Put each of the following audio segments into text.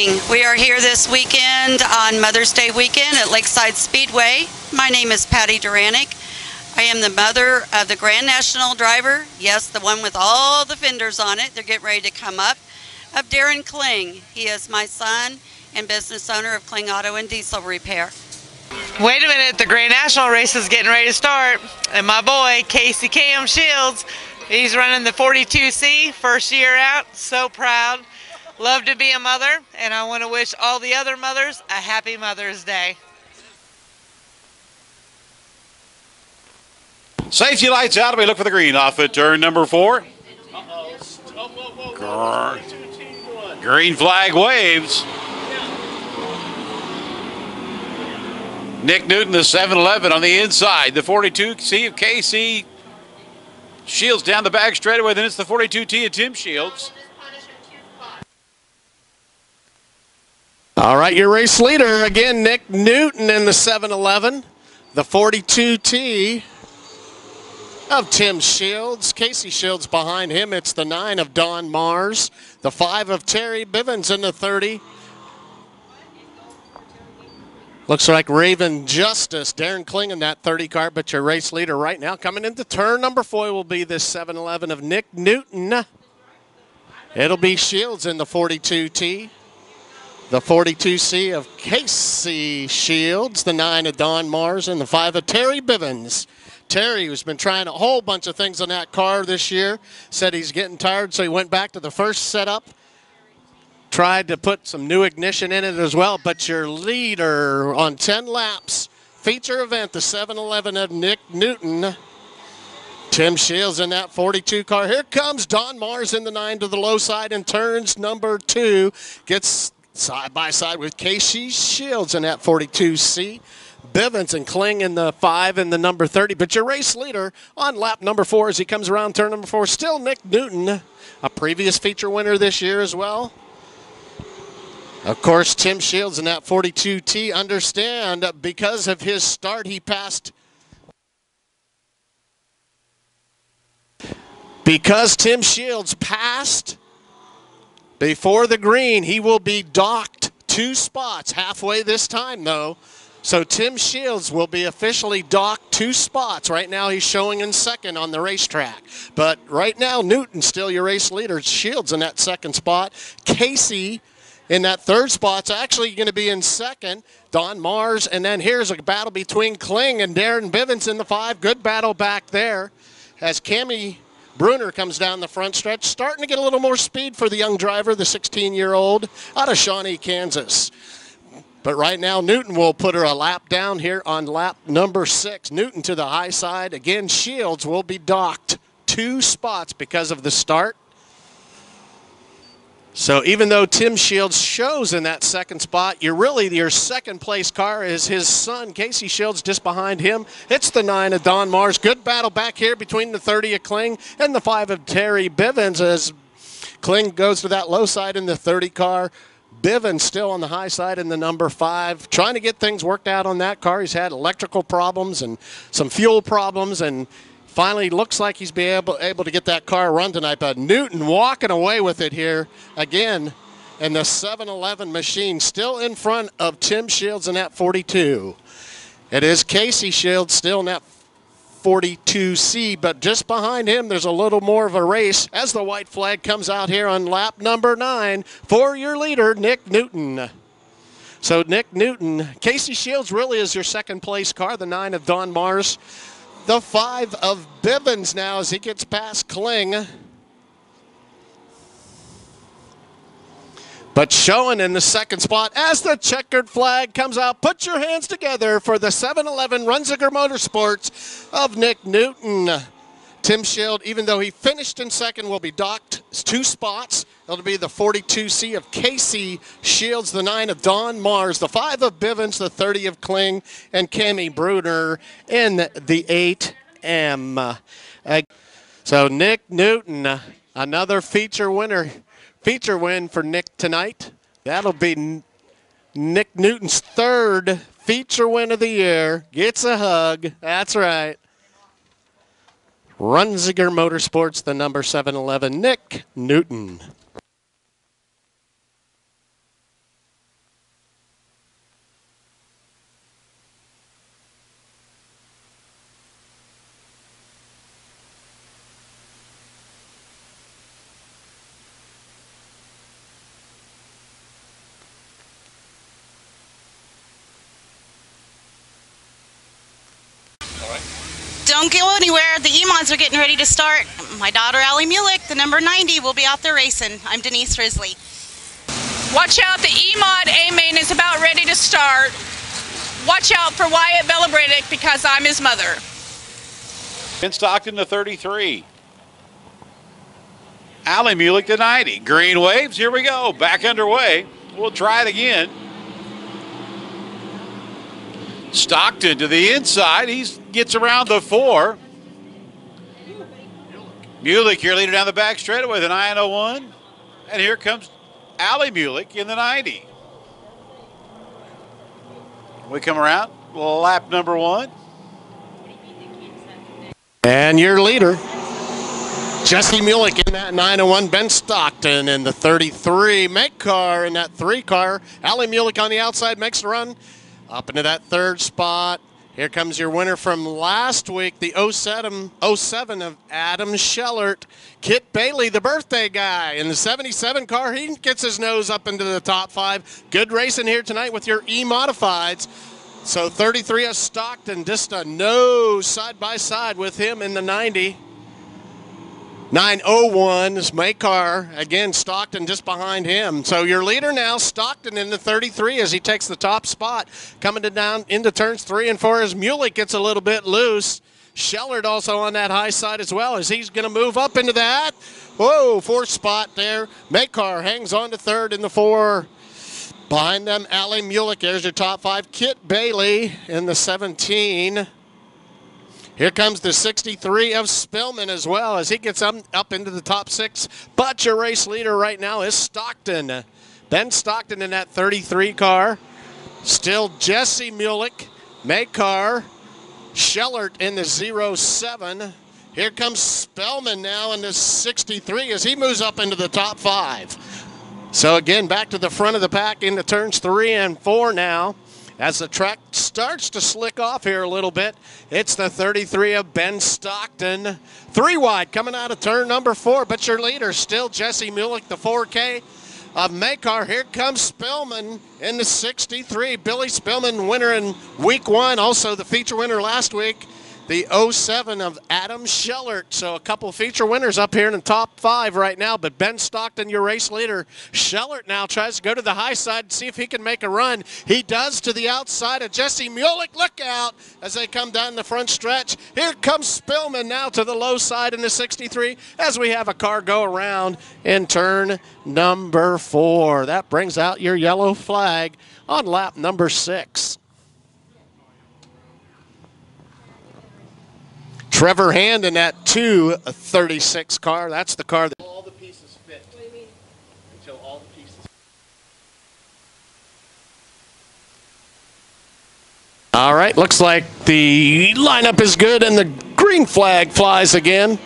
morning. We are here this weekend on Mother's Day weekend at Lakeside Speedway. My name is Patty Duranick. I am the mother of the Grand National driver, yes, the one with all the fenders on it. They're getting ready to come up, of Darren Kling. He is my son and business owner of Kling Auto and Diesel Repair. Wait a minute, the Grand National race is getting ready to start, and my boy, Casey Cam Shields, he's running the 42C, first year out. So proud. Love to be a mother, and I want to wish all the other mothers a happy Mother's Day. Safety lights out. We look for the green off at turn number 4. Green flag waves. Nick Newton, the 711 on the inside. The 42C of KC Shields down the back straightaway. Then it's the 42T of Tim Shields. All right, your race leader, again, Nick Newton in the 711. The 42T of Tim Shields. Casey Shields behind him. It's the 9 of Don Mars. The 5 of Terry Bivens in the 30. Looks like Raven Justice, Darren Kling in that 30 car, but your race leader right now coming into turn number 4 will be this 711 of Nick Newton. It'll be Shields in the 42T. The 42C of Casey Shields, the 9 of Don Mars, and the 5 of Terry Bivens. Terry, who's been trying a whole bunch of things on that car this year, said he's getting tired, so he went back to the first setup. Tried to put some new ignition in it as well, but your leader on 10 laps, feature event, the 711 of Nick Newton. Tim Shields in that 42 car. Here comes Don Mars in the 9 to the low side and turns number 2. Gets side by side with Casey Shields in that 42C. Bivens and Kling in the 5 and the number 30. But your race leader on lap number 4 as he comes around turn number 4, still Nick Newton, a previous feature winner this year as well. Of course, Tim Shields in that 42T, understand because of his start he passed. Because Tim Shields passed before the green, he will be docked 2 spots halfway this time, though. So Tim Shields will be officially docked 2 spots. Right now he's showing in second on the racetrack. But right now, Newton still your race leader. Shields in that 2nd spot. Casey in that 3rd spot's actually going to be in 2nd. Don Mars, and then here's a battle between Kling and Darren Bivens in the 5. Good battle back there as Cammie Bruner comes down the front stretch, starting to get a little more speed for the young driver, the 16-year-old out of Shawnee, Kansas. But right now, Newton will put her a lap down here on lap number 6. Newton to the high side. Again, Shields will be docked 2 spots because of the start. So even though Tim Shields shows in that 2nd spot, your 2nd place car is his son, Casey Shields, just behind him. It's the 9 of Don Mars. Good battle back here between the 30 of Kling and the 5 of Terry Bivens as Kling goes to that low side in the 30 car. Bivens still on the high side in the number 5, trying to get things worked out on that car. He's had electrical problems and some fuel problems, and finally looks like he's able to get that car run tonight. But Newton walking away with it here again, and the 711 machine still in front of Tim Shields in that 42. It is Casey Shields still in that 42C, but just behind him there's a little more of a race as the white flag comes out here on lap number 9 for your leader, Nick Newton. So Nick Newton, Casey Shields really is your 2nd place car, the 9 of Don Mars. The 5 of Bivens now as he gets past Kling. But showing in the 2nd spot as the checkered flag comes out. Put your hands together for the 711 Runziger Motorsports of Nick Newton. Tim Shields, even though he finished in 2nd, will be docked 2 spots. It'll be the 42C of Casey Shields, the 9 of Don Mars, the 5 of Bivens, the 30 of Kling, and Cammie Bruner in the 8M. So Nick Newton, another feature win for Nick tonight. That'll be Nick Newton's 3rd feature win of the year. Gets a hug. That's right. Runziger Motorsports, the number 711, Nick Newton. Don't go anywhere. The E-Mods are getting ready to start. My daughter, Allie Mulick, the number 90, will be out there racing. I'm Denise Risley. Watch out, the E-Mod A-Main is about ready to start. Watch out for Wyatt Bellabredick because I'm his mother. Ben Stockton to 33. Allie Mulick to 90. Green waves, here we go. Back underway. We'll try it again. Stockton to the inside. He gets around the 4. Mulick, your leader down the back straightaway with an 901. And here comes Allie Mulick in the 90. We come around, lap number 1. And your leader, Jesse Mulick in that 901. Ben Stockton in the 33. Make car in that 3 car. Allie Mulick on the outside makes the run up into that 3rd spot. Here comes your winner from last week, the 07 of Adam Schellert. Kit Bailey, the birthday guy, in the 77 car. He gets his nose up into the top 5. Good racing here tonight with your E-Modifieds. So 33 of Stockton, just a nose side by side with him in the 90. 901 is Makar. Again, Stockton just behind him. So your leader now, Stockton in the 33 as he takes the top spot. Coming down into turns 3 and 4 as Mulick gets a little bit loose. Schellert also on that high side as well as he's going to move up into that. Whoa, 4th spot there. Makar hangs on to 3rd in the 4. Behind them, Allie Mulick. There's your top 5. Kit Bailey in the 17. Here comes the 63 of Spillman as well as he gets up into the top 6. But your race leader right now is Stockton. Ben Stockton in that 33 car. Still Jesse Mulick, Makar, Schellert in the 07. Here comes Spellman now in the 63 as he moves up into the top 5. So again, back to the front of the pack into turns 3 and 4 now. As the track starts to slick off here a little bit, it's the 33 of Ben Stockton. 3 wide coming out of turn number 4, but your leader still Jesse Mulick, the 4K of Makar. Here comes Spillman in the 63. Billy Spillman, winner in week 1, also the feature winner last week. The 07 of Adam Schellert. So a couple feature winners up here in the top 5 right now, but Ben Stockton, your race leader. Schellert now tries to go to the high side and see if he can make a run. He does to the outside of Jesse Mulick. Look out as they come down the front stretch. Here comes Spillman now to the low side in the 63 as we have a car go around in turn number 4. That brings out your yellow flag on lap number 6. Trevor Hand in that 236 car. That's the car that all the pieces fit. What do you mean? Until all the pieces. All right, looks like the lineup is good and the green flag flies again.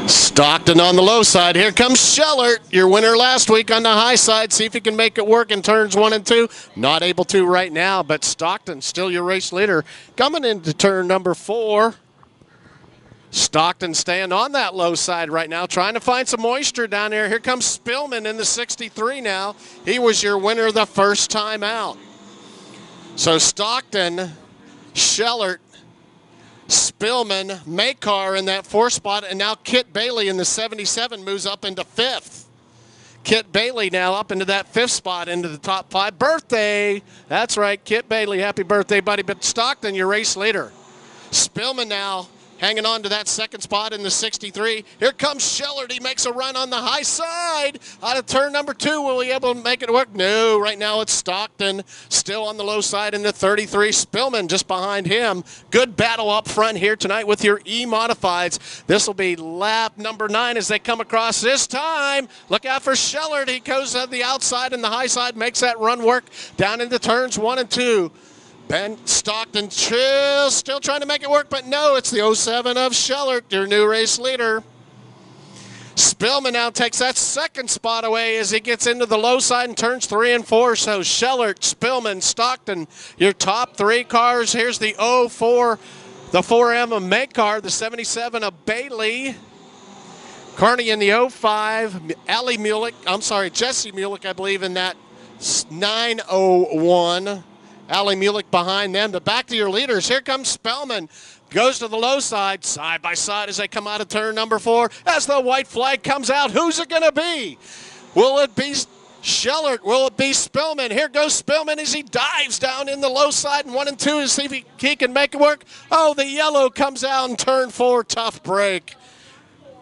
Stockton on the low side. Here comes Schellert, your winner last week on the high side. See if he can make it work in turns 1 and 2. Not able to right now, but Stockton still your race leader. Coming into turn number 4. Stockton staying on that low side right now, trying to find some moisture down there. Here comes Spillman in the 63 now. He was your winner the first time out. So Stockton, Schellert, Spillman, Makar in that 4th spot, and now Kit Bailey in the 77 moves up into 5th. Kit Bailey now up into that 5th spot into the top 5. Birthday! That's right, Kit Bailey. Happy birthday, buddy. But Stockton, your race leader. Spillman now hanging on to that 2nd spot in the 63. Here comes Schellert. He makes a run on the high side. Out of turn number 2, will he be able to make it work? No, right now it's Stockton still on the low side in the 33. Spillman just behind him. Good battle up front here tonight with your E-Modifieds. This will be lap number 9 as they come across this time. Look out for Schellert. He goes on the outside and the high side, makes that run work down into turns 1 and 2. Ben Stockton still trying to make it work, but no, it's the 07 of Schellert, your new race leader. Spillman now takes that 2nd spot away as he gets into the low side in turns 3 and 4. So Schellert, Spillman, Stockton, your top 3 cars. Here's the 04, the 4M of Makar, the 77 of Bailey. Carney in the 05, Jesse Mulick, I believe, in that 901. Allie Mulick behind them. But back to your leaders. Here comes Spellman. Goes to the low side, side by side as they come out of turn number 4. As the white flag comes out, who's it going to be? Will it be Schellert? Will it be Spillman? Here goes Spillman as he dives down in the low side in 1 and 2 to see if he can make it work. Oh, the yellow comes out in turn 4. Tough break.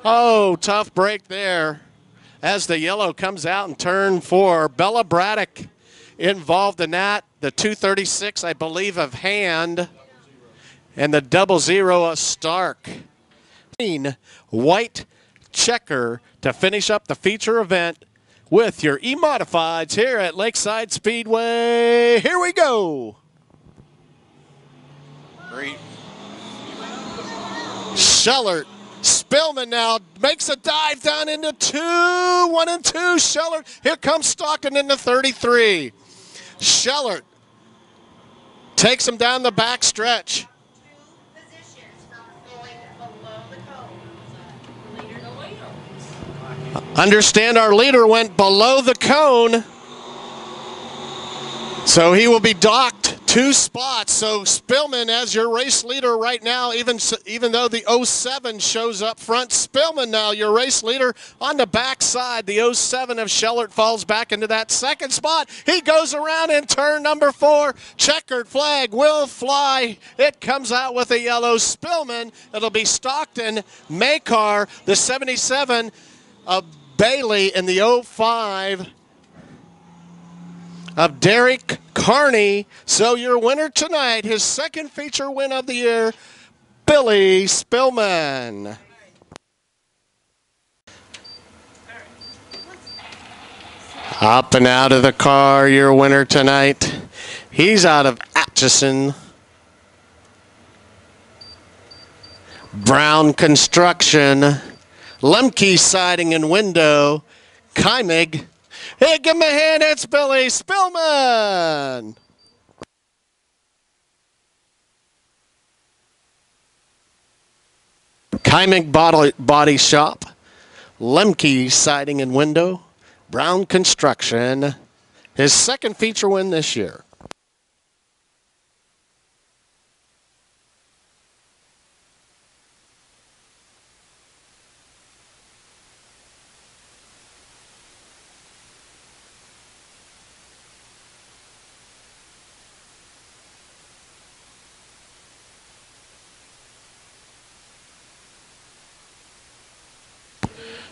Oh, tough break there as the yellow comes out in turn 4. Bella Braddock involved in that. The 236, I believe, of Hand. And the 00 of Stark. White checker to finish up the feature event with your E-Modifieds here at Lakeside Speedway. Here we go. Great. Schellert. Spillman now makes a dive down into 2. 1 and 2. Schellert. Here comes Stockton in the 33. Schellert takes him down the back stretch. Understand our leader went below the cone, so he will be docked 2 spots. So Spillman as your race leader right now, even though the 07 shows up front, Spillman now your race leader on the back side. The 07 of Schellert falls back into that second spot. He goes around in turn number 4. Checkered flag will fly. It comes out with a yellow. Spillman, it'll be Stockton, Makar, the 77 of Bailey, and the 05 of Derek Carney. So your winner tonight, his second feature win of the year, Billy Spillman. Up and out of the car, your winner tonight. He's out of Atchison. Brown Construction. Lemke Siding and Window. Kymig. Hey, give him a hand. It's Billy Spillman. Kymig Body Shop. Lemke Siding and Window. Brown Construction. His second feature win this year.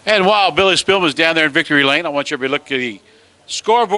And while Billy Spillman's down there in Victory Lane, I want you to look at the scoreboard.